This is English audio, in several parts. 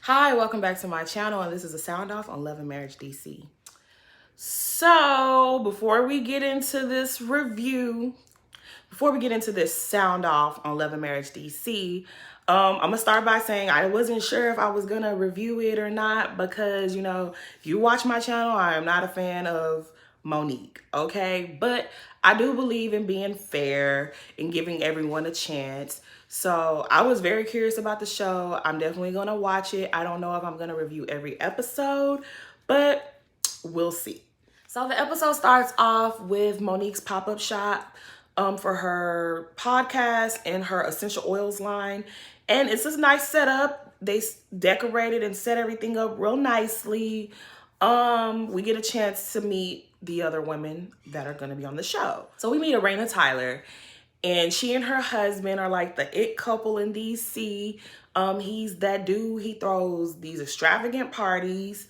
Hi, welcome back to my channel, and this is a sound off on Love and Marriage DC. So, before we get into this review, before we get into this sound off on Love and Marriage DC, I'm gonna start by saying I wasn't sure if I was gonna review it or not because, if you watch my channel, I am not a fan of Monique, okay? But I do believe in being fair and giving everyone a chance. So I was very curious about the show. I'm definitely gonna watch it. I don't know if I'm gonna review every episode, but we'll see. So the episode starts off with Monique's pop-up shop for her podcast and her essential oils line. And it's a nice setup. They decorated and set everything up real nicely. We get a chance to meet the other women that are going to be on the show. So we meet Arena Tyler, and she and her husband are like the it couple in DC. He's that dude. He throws these extravagant parties.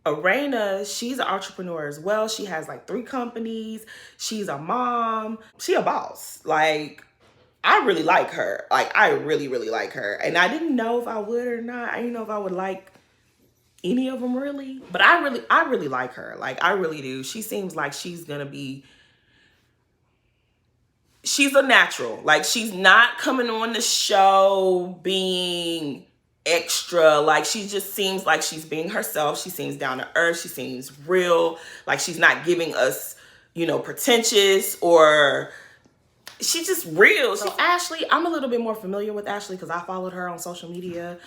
Arena, she's an entrepreneur as well. She has like 3 companies. She's a mom. She a boss. Like, I really like her. Like, I really, really like her. And I didn't know if I would or not. I didn't know if I would like any of them really. But I really like her. Like, I really do. She seems like she's gonna be, she's a natural. Like, she's not coming on the show being extra. Like, she just seems like she's being herself. She seems down to earth. She seems real. Like, she's not giving us, pretentious, or she's just real. So Ashley, I'm a little bit more familiar with Ashley because I followed her on social media.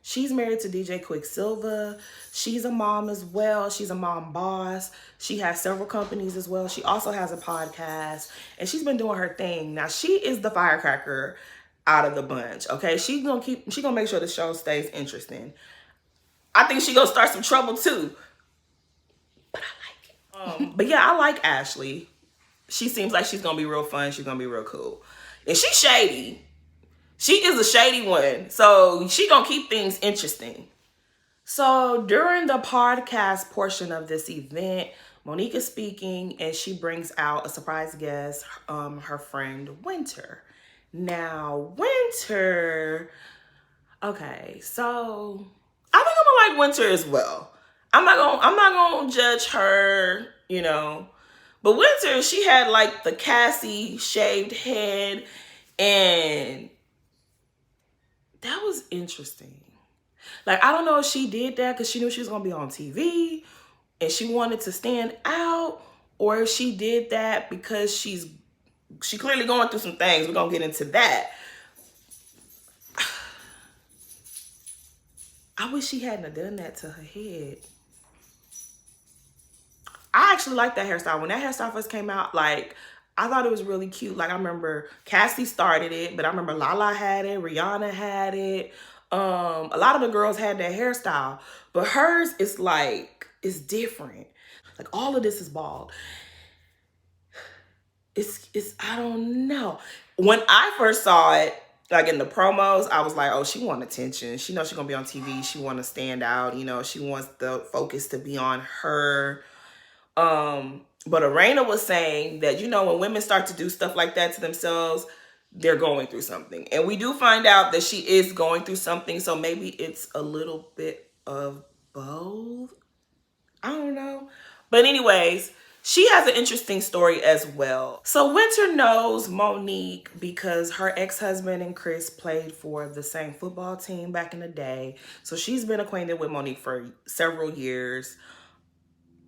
She's married to DJ Quicksilver. She's a mom as well. She's a mom boss. She has several companies as well. She also has a podcast, and she's been doing her thing. Now, she is the firecracker out of the bunch, okay? She gonna make sure the show stays interesting. I think she gonna start some trouble too, but I like it. But yeah, I like Ashley. She seems like she's gonna be real fun. She's gonna be real cool, and she's shady. She is a shady one, so she gonna keep things interesting. So during the podcast portion of this event, Monique is speaking, and she brings out a surprise guest, her friend Winter. Now, Winter, okay, so I think I'm gonna like Winter as well. I'm not gonna judge her, But Winter, she had like the Cassie shaved head, and that was interesting. Like, I don't know if she did that because she knew she was gonna be on TV and she wanted to stand out, or if she did that because she clearly going through some things. We're gonna get into that. I wish she hadn't have done that to her head. I actually like that hairstyle. When that hairstyle first came out, like, I thought it was really cute. Like, I remember Cassie started it, but I remember Lala had it, Rihanna had it. A lot of the girls had that hairstyle, but hers is like, it's different. Like, all of this is bald. It's I don't know. When I first saw it, like in the promos, I was like, oh, she want attention. She knows she's gonna be on TV. She want to stand out. She wants the focus to be on her. But Arena was saying that, when women start to do stuff like that to themselves, they're going through something. And we do find out that she is going through something. So maybe it's a little bit of both. I don't know. But anyways, she has an interesting story as well. So Winter knows Monique because her ex-husband and Chris played for the same football team back in the day. So she's been acquainted with Monique for several years.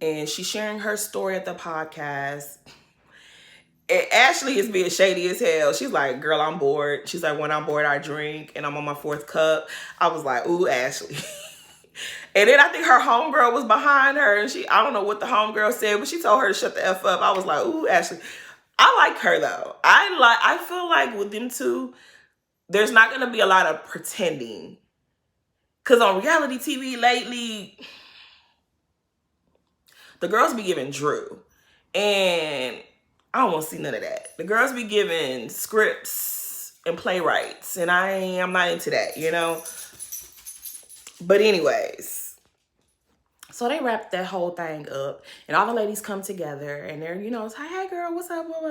And she's sharing her story at the podcast. And Ashley is being shady as hell. She's like, girl, I'm bored. She's like, when I'm bored, I drink, and I'm on my 4th cup. I was like, ooh, Ashley. And then I think her homegirl was behind her, and I don't know what the homegirl said, but she told her to shut the F up. I was like, ooh, Ashley. I like her, though. I feel like with them two, there's not going to be a lot of pretending. Because on reality TV lately, the girls be giving Drew. And I don't want to see none of that. The girls be giving scripts and playwrights. And I'm not into that, But anyways, so they wrap that whole thing up. And all the ladies come together. And they're, it's, hey, girl, what's up? All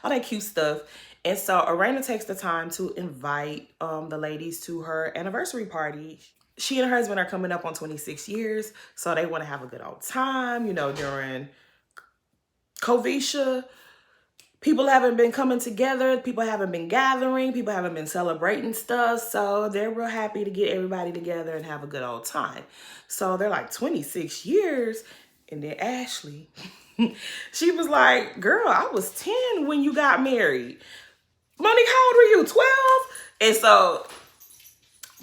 that cute stuff. And so Arena takes the time to invite the ladies to her anniversary party. She and her husband are coming up on 26 years, so they want to have a good old time, you know, during Covisha. People haven't been coming together, people haven't been gathering, people haven't been celebrating stuff, so they're real happy to get everybody together and have a good old time. So they're like 26 years, and then Ashley, she was like, girl, I was 10 when you got married. Monique, how old were you, 12? And so,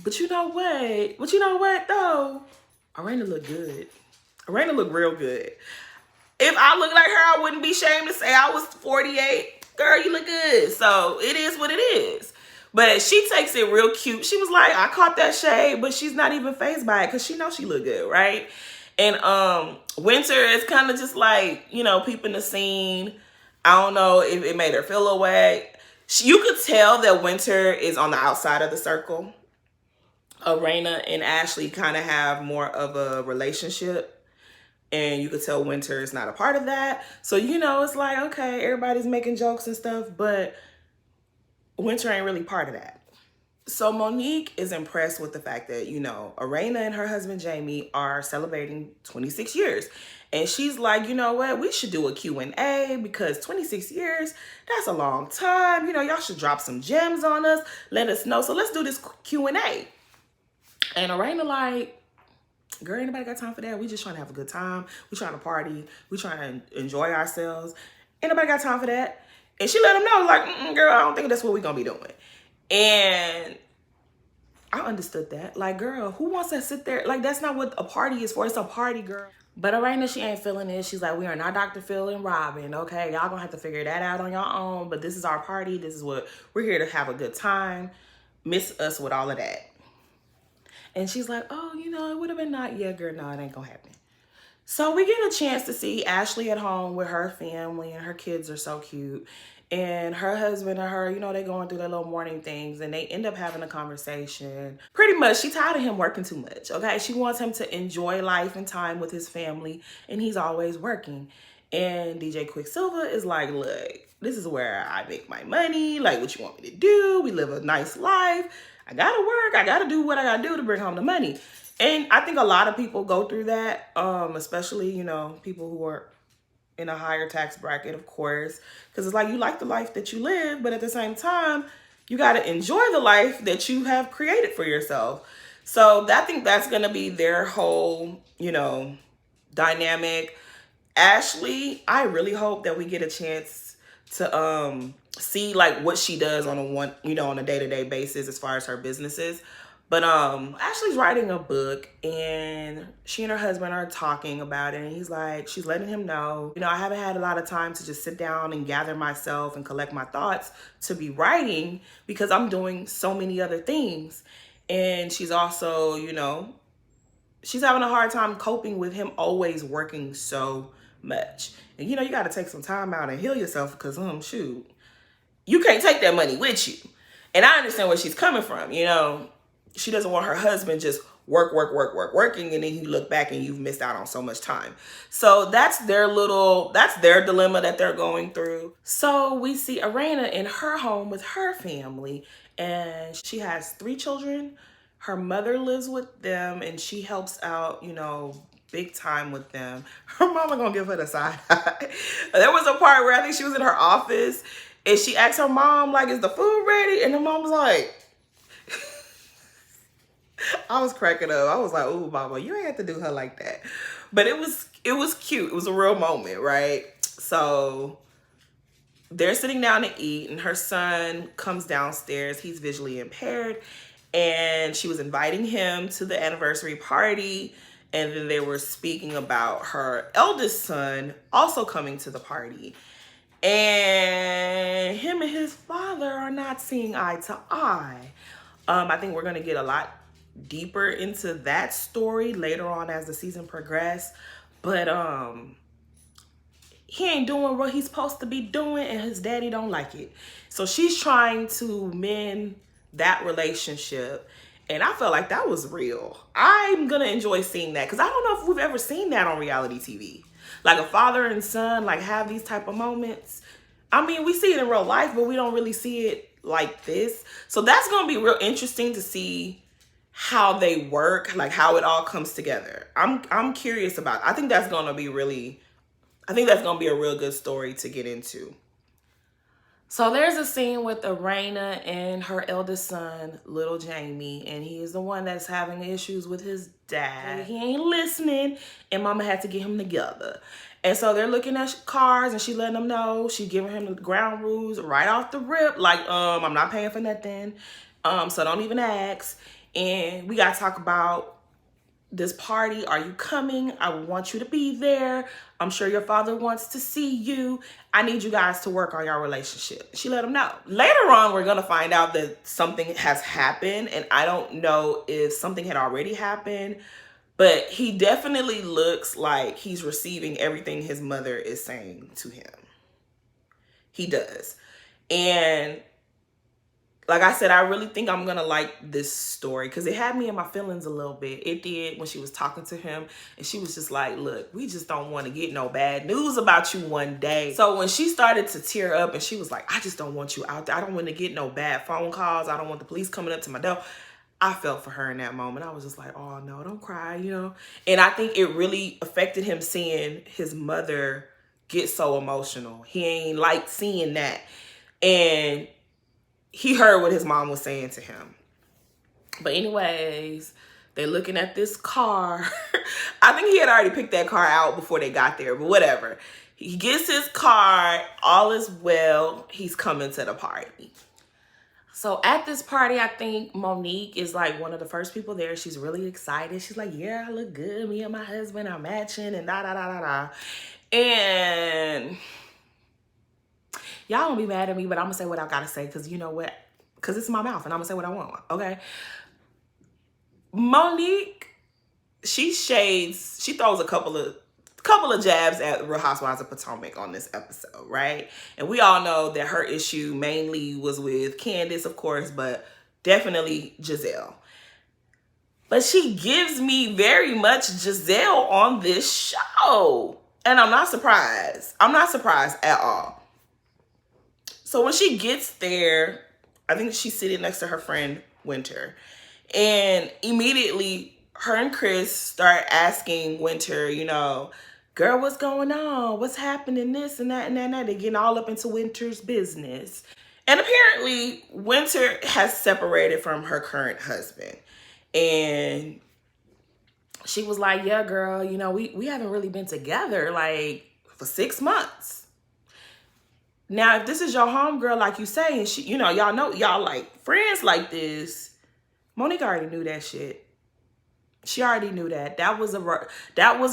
but you know what? But you know what, though? Arena looked good. Arena looked real good. If I look like her, I wouldn't be ashamed to say I was 48. Girl, you look good. So it is what it is. But she takes it real cute. She was like, I caught that shade, but she's not even fazed by it because she knows she look good, right? And Winter is kind of just like, you know, peeping the scene. I don't know if it made her feel a way. You could tell that Winter is on the outside of the circle. Arena and Ashley kind of have more of a relationship. And you could tell Winter is not a part of that. So, you know, it's like, okay, everybody's making jokes and stuff, but Winter ain't really part of that. So Monique is impressed with the fact that, you know, Arena and her husband Jamie are celebrating 26 years. And she's like, you know what, we should do a Q&A because 26 years, that's a long time. You know, y'all should drop some gems on us. Let us know. So let's do this Q&A. And Arena like, girl, ain't nobody got time for that. We just trying to have a good time. We trying to party. We trying to enjoy ourselves. Ain't nobody got time for that. And she let them know, like, girl, I don't think that's what we gonna be doing. And I understood that. Like, girl, who wants to sit there? Like, that's not what a party is for. It's a party, girl. But Arena, she ain't feeling it. She's like, we are not Dr. Phil and Robin, okay? Y'all gonna have to figure that out on your own. But this is our party. This is what we're here to have a good time. Miss us with all of that. And she's like, oh, you know, it would have been not, yeah, girl, no, it ain't gonna happen. So we get a chance to see Ashley at home with her family, and her kids are so cute. And her husband and her, you know, they going through their little morning things, and they end up having a conversation. Pretty much, she tired of him working too much, okay? She wants him to enjoy life and time with his family, and he's always working. And DJ Quicksilver is like, look, this is where I make my money. Like, what you want me to do? We live a nice life. I gotta work. I gotta do what I gotta do to bring home the money. And I think a lot of people go through that, especially, you know, people who are in a higher tax bracket, of course, because it's like you like the life that you live, but at the same time, you got to enjoy the life that you have created for yourself. So I think that's going to be their whole, you know, dynamic. Ashley, I really hope that we get a chance to see like what she does on a day-to-day basis as far as her businesses. But Ashley's writing a book, and she and her husband are talking about it, and he's like, she's letting him know, you know, I haven't had a lot of time to just sit down and gather myself and collect my thoughts to be writing because I'm doing so many other things. And she's also, you know, she's having a hard time coping with him always working so much. And, you know, you got to take some time out and heal yourself because, shoot, you can't take that money with you. And I understand where she's coming from, you know. She doesn't want her husband just working, and then you look back and you've missed out on so much time. So that's their dilemma that they're going through. So we see Arena in her home with her family, and she has 3 children. Her mother lives with them, and she helps out, you know, big time with them. Her mama gonna give her the side eye. There was a part where I think she was in her office, and she asked her mom, like, is the food ready? And the mom was like, I was cracking up. I was like, ooh, mama, you ain't have to do her like that. But it was cute. It was a real moment, right? So they're sitting down to eat, and her son comes downstairs. He's visually impaired, and she was inviting him to the anniversary party. And then they were speaking about her eldest son also coming to the party. And him and his father are not seeing eye to eye. I think we're going to get a lot deeper into that story later on as the season progresses. But he ain't doing what he's supposed to be doing, and his daddy don't like it. So she's trying to mend that relationship. And I felt like that was real. I'm going to enjoy seeing that because I don't know if we've ever seen that on reality TV. Like a father and son, like, have these type of moments. I mean, we see it in real life, but we don't really see it like this. So that's going to be real interesting to see how they work, like how it all comes together. I'm curious about it. I think that's going to be a real good story to get into. So there's a scene with Arena and her eldest son, little Jamie, and he is the one that's having issues with his dad. He ain't listening, and mama had to get him together. And so they're looking at cars, and she letting them know. She giving him the ground rules right off the rip, like, I'm not paying for nothing, so don't even ask. And we got to talk about this party. Are you coming? I want you to be there. I'm sure your father wants to see you. I need you guys to work on your relationship. She let him know. Later on, we're going to find out that something has happened. And I don't know if something had already happened, but he definitely looks like he's receiving everything his mother is saying to him. He does. And like I said, I really think I'm going to like this story because it had me in my feelings a little bit. It did when she was talking to him and she was just like, look, we just don't want to get no bad news about you one day. So when she started to tear up and she was like, I just don't want you out there. I don't want to get no bad phone calls. I don't want the police coming up to my door. I felt for her in that moment. I was just like, oh no, don't cry, you know? And I think it really affected him seeing his mother get so emotional. He ain't like seeing that. And he heard what his mom was saying to him. But anyways, they're looking at this car. I think he had already picked that car out before they got there, but whatever. He gets his car, all is well. He's coming to the party. So at this party, I think Monique is like one of the first people there. She's really excited. She's like, yeah, I look good. Me and my husband are matching and da-da-da-da-da. And y'all don't be mad at me, but I'm gonna say what I gotta say because you know what? Because it's my mouth and I'm gonna say what I want, okay? Monique, she throws a couple of jabs at Real Housewives of Potomac on this episode, right? And we all know that her issue mainly was with Candace, of course, but definitely Gizelle. But she gives me very much Gizelle on this show. And I'm not surprised. I'm not surprised at all. So when she gets there, I think she's sitting next to her friend Winter. And immediately her and Chris start asking Winter, you know, girl, what's going on? What's happening? This and that and that and that. They're getting all up into Winter's business. And apparently Winter has separated from her current husband. And she was like, yeah, girl, you know, we haven't really been together like for 6 months. Now, if this is your homegirl, like you say, and she, you know, y'all like friends like this, Monique already knew that shit. She already knew that. That was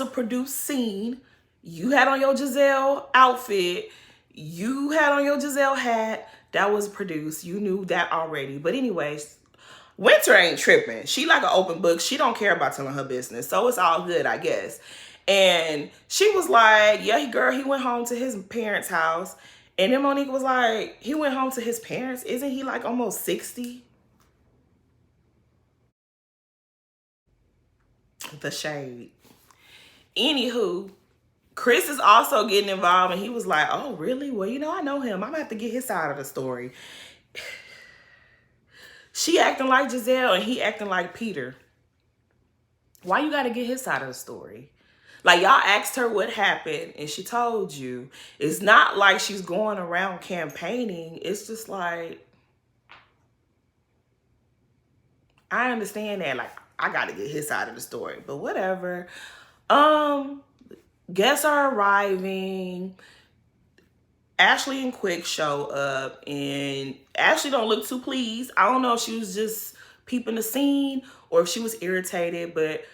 a produced scene. You had on your Gizelle outfit. You had on your Gizelle hat. That was produced. You knew that already. But anyways, Winter ain't tripping. She like an open book. She don't care about telling her business. So it's all good, I guess. And she was like, yeah, girl, he went home to his parents' house. And then Monique was like, he went home to his parents. Isn't he like almost 60? The shade. Anywho, Chris is also getting involved and he was like, oh, really? Well, you know, I know him. I'm gonna have to get his side of the story. She acting like Gizelle and he acting like Peter. Why you gotta get his side of the story? Like, y'all asked her what happened and she told you. It's not like she's going around campaigning. It's just like, I understand that. Like, I got to get his side of the story, but whatever. Guests are arriving. Ashley and Quick show up and Ashley don't look too pleased. I don't know if she was just peeping the scene or if she was irritated, but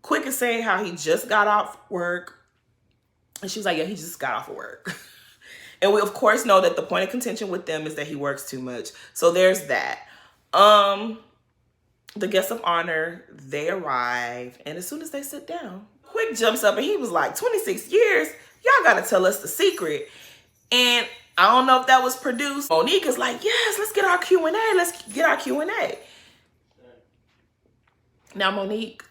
Quick is saying how he just got off work. And she was like, yeah, he just got off of work. And we, of course, know that the point of contention with them is that he works too much. So there's that. The guests of honor, they arrive. And as soon as they sit down, Quick jumps up and he was like, 26 years? Y'all got to tell us the secret. And I don't know if that was produced. Monique is like, yes, let's get our Q&A. Let's get our Q&A. Now, Monique,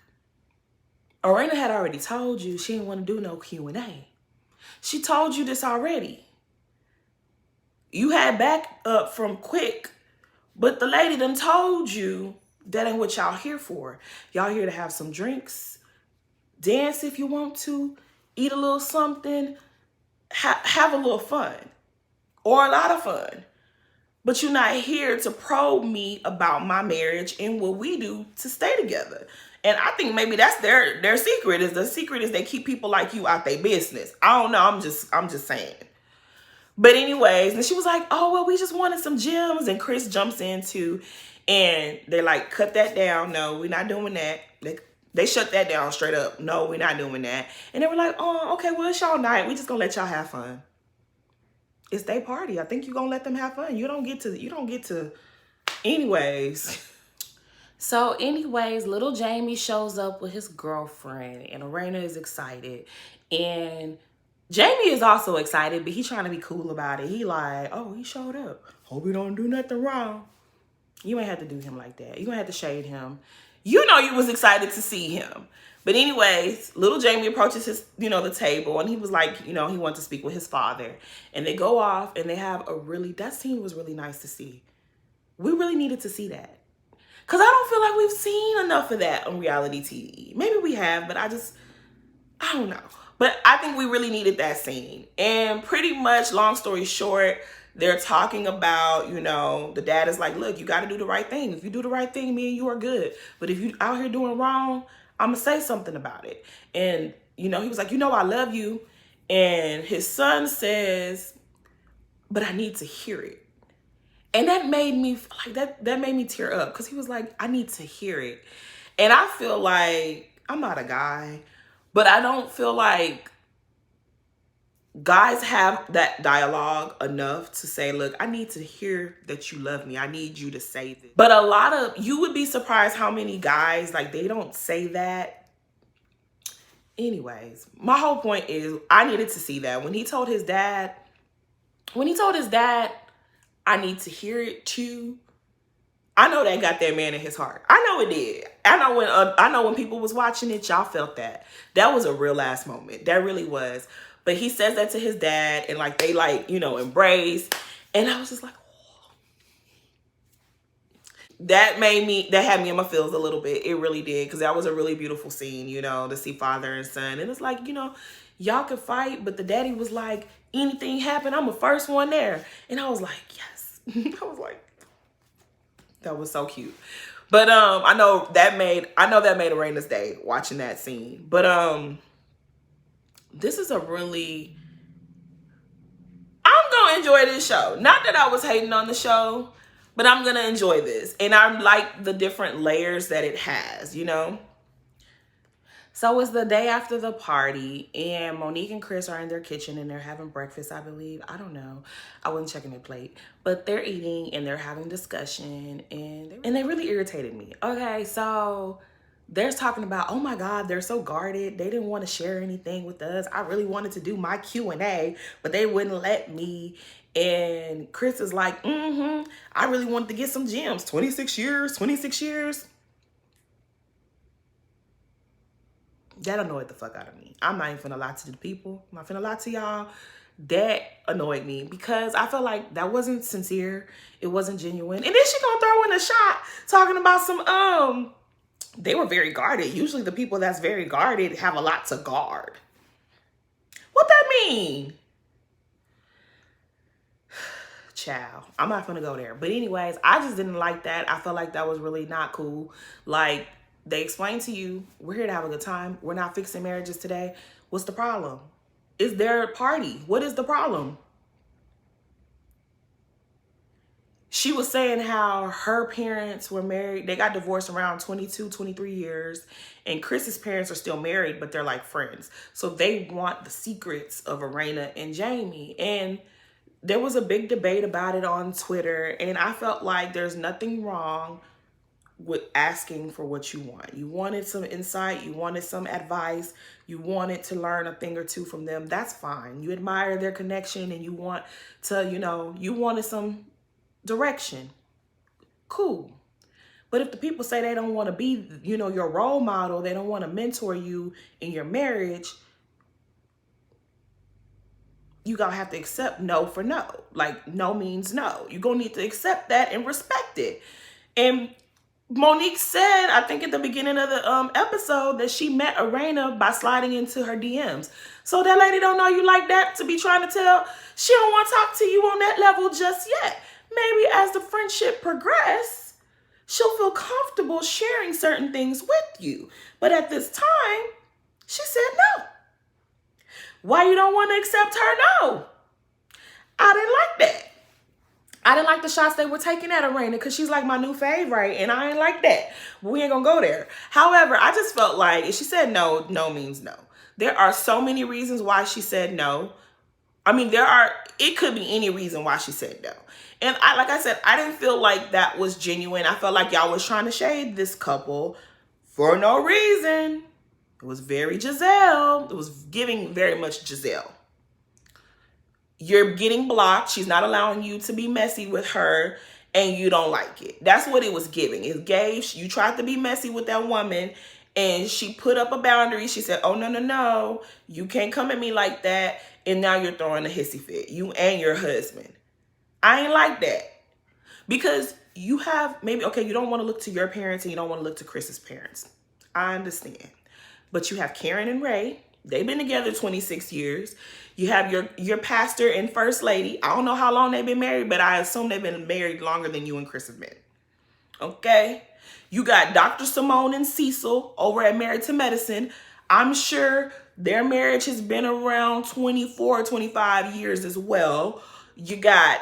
Arena had already told you she didn't want to do no Q&A. She told you this already. You had back up from Quick, but the lady done told you that ain't what y'all here for. Y'all here to have some drinks, dance if you want to, eat a little something, have a little fun or a lot of fun. But you're not here to probe me about my marriage and what we do to stay together. And I think maybe that's their secret. Is the secret is they keep people like you out their business. I don't know. I'm just saying. But anyways, and she was like, oh, well, we just wanted some gems. And Chris jumps in too. And they're like, cut that down. No, we're not doing that. They shut that down straight up. No, we're not doing that. And they were like, oh, okay, well, it's y'all night. We just gonna let y'all have fun. It's their party. I think you're gonna let them have fun. You don't get to anyways. So anyways, little Jamie shows up with his girlfriend and Arena is excited. And Jamie is also excited, but he's trying to be cool about it. He like, oh, he showed up. Hope he don't do nothing wrong. You ain't have to do him like that. You ain't have to shade him. You know you was excited to see him. But anyways, little Jamie approaches his, the table, and he was like, he wanted to speak with his father. And they go off and they have that scene was really nice to see. We really needed to see that. Because I don't feel like we've seen enough of that on reality TV. Maybe we have, but I don't know. But I think we really needed that scene. And pretty much, long story short, they're talking about, the dad is like, look, you got to do the right thing. If you do the right thing, me and you are good. But if you out here doing wrong, I'm going to say something about it. And, he was like, I love you. And his son says, but I need to hear it. And that made me that made me tear up because he was like, I need to hear it. And I feel like, I'm not a guy, but I don't feel like guys have that dialogue enough to say, look, I need to hear that you love me. I need you to say this. But you would be surprised how many guys, they don't say that. Anyways, my whole point is I needed to see that. When he told his dad, I need to hear it too, I know that got that man in his heart. I know it did. I know when people was watching it, y'all felt that. That was a real last moment. That really was. But he says that to his dad and they embrace. And I was just like, oh. That had me in my feels a little bit. It really did. Because that was a really beautiful scene, to see father and son. And it's like, y'all could fight, but the daddy was like, anything happen, I'm the first one there. And I was like, yes. I was like, that was so cute. But I know that made Arena's day watching that scene. But this is I'm gonna enjoy this show. Not that I was hating on the show, but I'm gonna enjoy this. And I like the different layers that it has, So it's the day after the party, and Monique and Chris are in their kitchen, and they're having breakfast, I believe. I don't know. I wasn't checking their plate. But they're eating, and they're having discussion, and they really irritated me. Okay, so they're talking about, oh my God, they're so guarded. They didn't want to share anything with us. I really wanted to do my Q&A, but they wouldn't let me. And Chris is like, I really wanted to get some gems. 26 years. That annoyed the fuck out of me. I'm not even finna lie to the people. I'm not finna lie to y'all. That annoyed me because I felt like that wasn't sincere. It wasn't genuine. And then she gonna throw in a shot talking about some, they were very guarded. Usually the people that's very guarded have a lot to guard. What that mean? Child, I'm not gonna go there. But anyways, I just didn't like that. I felt like that was really not cool. They explain to you, we're here to have a good time. We're not fixing marriages today. What's the problem? Is there a party? What is the problem? She was saying how her parents were married. They got divorced around 22, 23 years. And Chris's parents are still married, but they're friends. So they want the secrets of Arena and Jamie. And there was a big debate about it on Twitter. And I felt like there's nothing wrong with asking for what you want. You wanted some insight, you wanted some advice, you wanted to learn a thing or two from them. That's fine. You admire their connection and you want to, you wanted some direction. Cool. But if the people say they don't want to be, your role model, they don't want to mentor you in your marriage, you gonna have to accept no for no. Like, no means no. You're gonna need to accept that and respect it. And Monique said, I think at the beginning of the episode, that she met Irena by sliding into her DMs. So that lady don't know you like that to be trying to tell she don't want to talk to you on that level just yet. Maybe as the friendship progresses, she'll feel comfortable sharing certain things with you. But at this time, she said no. Why you don't want to accept her no? I didn't like that. I didn't like the shots they were taking at Irena because she's like my new favorite, and I ain't like that. We ain't gonna go there. However, I just felt like if she said no, no means no. There are so many reasons why she said no. I mean, it could be any reason why she said no. And like I said, I didn't feel like that was genuine. I felt like y'all was trying to shade this couple for no reason. It was very Giselle. It was giving very much Giselle. You're getting blocked. She's not allowing you to be messy with her, and you don't like it. That's what it was giving. It gave, you tried to be messy with that woman, and she put up a boundary. She said, oh, no, no, no. You can't come at me like that. And now you're throwing a hissy fit. You and your husband. I ain't like that. Because you have, maybe, okay, you don't want to look to your parents and you don't want to look to Chris's parents. I understand. But you have Karen and Ray. They've been together 26 years. You have your pastor and first lady. I don't know how long they've been married, but I assume they've been married longer than you and Chris have been. Okay? You got Dr. Simone and Cecil over at Married to Medicine. I'm sure their marriage has been around 24, 25 years as well. You got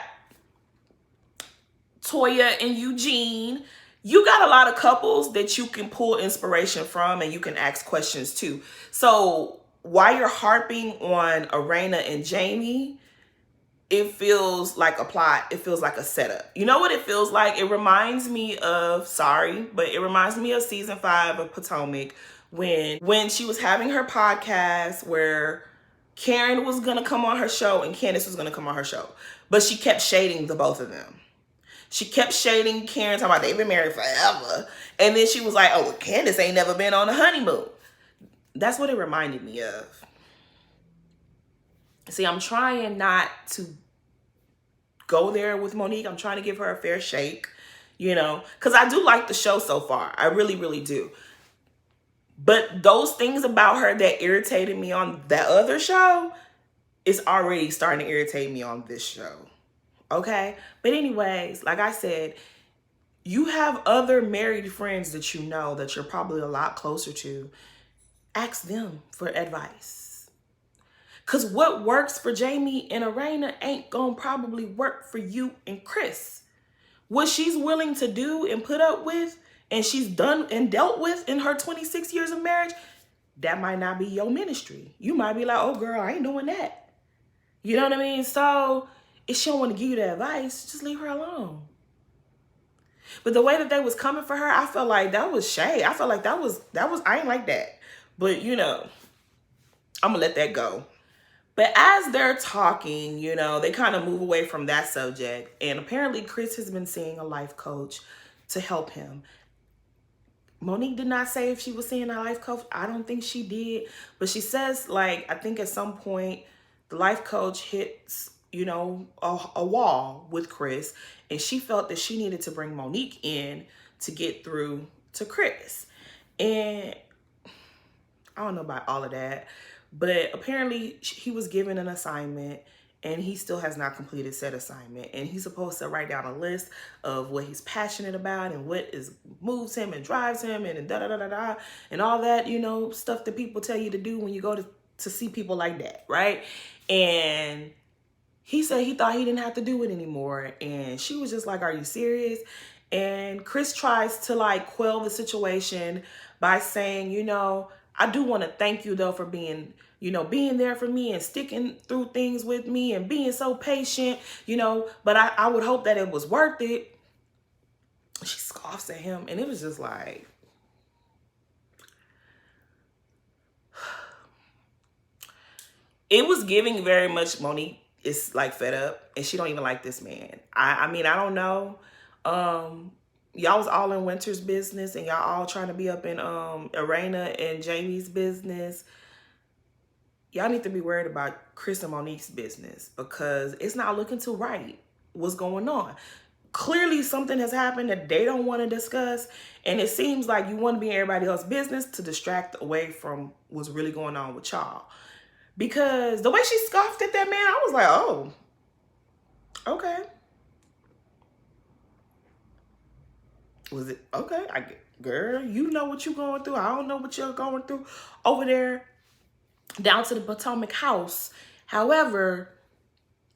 Toya and Eugene. You got a lot of couples that you can pull inspiration from and you can ask questions to. So while you're harping on Irena and Jamie, it feels like a plot. It feels like a setup. You know what it feels like? It reminds me of, it reminds me of season 5 of Potomac when she was having her podcast where Karen was going to come on her show and Candace was going to come on her show. But she kept shading the both of them. She kept shading Karen, talking about they've been married forever. And then she was like, oh, well, Candace ain't never been on a honeymoon. That's what it reminded me of. See, I'm trying not to go there with Monique. I'm trying to give her a fair shake, because I do like the show so far. I really, really do. But those things about her that irritated me on that other show is already starting to irritate me on this show. Okay? But anyways, like I said, you have other married friends that you know that you're probably a lot closer to. Ask them for advice. Because what works for Jamie and Irena ain't gonna probably work for you and Chris. What she's willing to do and put up with, and she's done and dealt with in her 26 years of marriage, that might not be your ministry. You might be like, oh girl, I ain't doing that. You know what I mean? So if she don't want to give you the advice, just leave her alone. But the way that they was coming for her, I felt like that was shade. I felt like that was, I ain't like that. But I'm gonna let that go. But as they're talking, they kind of move away from that subject. And apparently Chris has been seeing a life coach to help him. Monique did not say if she was seeing a life coach. I don't think she did. But she says, I think at some point the life coach hits, a wall with Chris. And she felt that she needed to bring Monique in to get through to Chris. And I don't know about all of that. But apparently he was given an assignment and he still has not completed said assignment. And he's supposed to write down a list of what he's passionate about and what moves him and drives him and da-da-da-da-da and all that, stuff that people tell you to do when you go to see people like that, right? And he said he thought he didn't have to do it anymore. And she was just like, are you serious? And Chris tries to quell the situation by saying, I do want to thank you though for being there for me and sticking through things with me and being so patient, but I would hope that it was worth it. She scoffs at him and it was just like, it was giving very much Monique is fed up and she don't even like this man. I mean, I don't know. Y'all was all in Winter's business and y'all all trying to be up in Irena and Jamie's business. y'all need to be worried about Chris and Monique's business, because it's not looking too right. What's going on? Clearly something has happened that they don't want to discuss, and it seems like you want to be in everybody else's business to distract away from what's really going on with y'all. Because the way she scoffed at that man, I was like, oh, okay. Was it okay? Girl, you know what you're going through. I don't know what you're going through over there down to the Potomac house. However,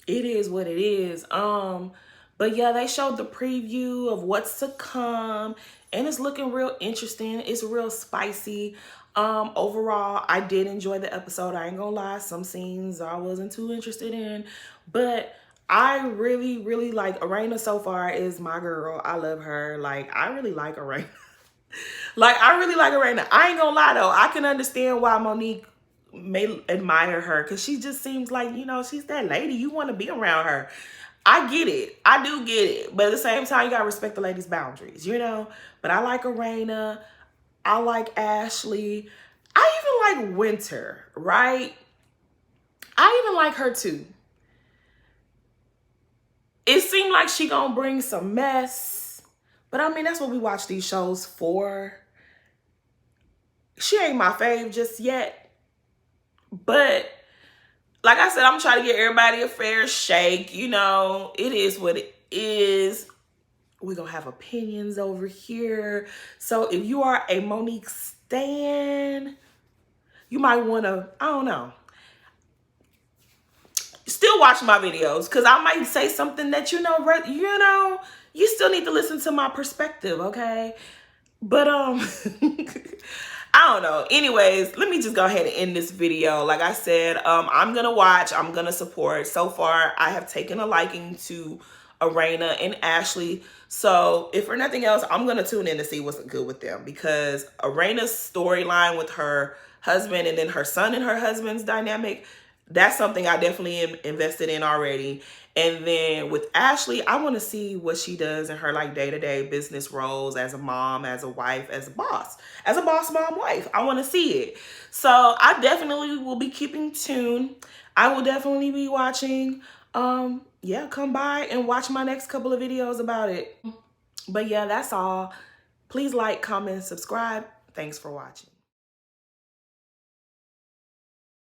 it is what it is. But yeah, they showed the preview of what's to come, and it's looking real interesting. It's real spicy. Overall, I did enjoy the episode. I ain't gonna lie, some scenes I wasn't too interested in, but I really, really like Irena so far. Is my girl. I love her. Like, I really like Irena. Like, I really like Irena. I ain't gonna lie though, I can understand why Monique may admire her, because she just seems like, you know, she's that lady. You want to be around her. I get it. I do get it. But at the same time, you gotta respect the lady's boundaries, you know? But I like Irena. I like Ashley. I even like Winter, right? I even like her too. It seemed like she gonna bring some mess. But I mean, that's what we watch these shows for. She ain't my fave just yet. But like I said, I'm trying to get everybody a fair shake. You know, it is what it is. We're going to have opinions over here. So if you are a Monique stan, you might want to, I don't know, still watch my videos, because I might say something that, you you still need to listen to my perspective, okay? But I don't know. Anyways, let me just go ahead and end this video. Like I said, I'm gonna watch, I'm gonna support. So far, I have taken a liking to Irena and Ashley. So if for nothing else, I'm gonna tune in to see what's good with them, because Irena's storyline with her husband and then her son and her husband's dynamic, that's something I definitely am invested in already. And then with Ashley, I want to see what she does in her like day-to-day business roles as a mom, as a wife, as a boss mom wife. I want to see it. So I definitely will be keeping tuned. I will definitely be watching. Yeah, come by and watch my next couple of videos about it. But yeah, that's all. Please like, comment, subscribe. Thanks for watching.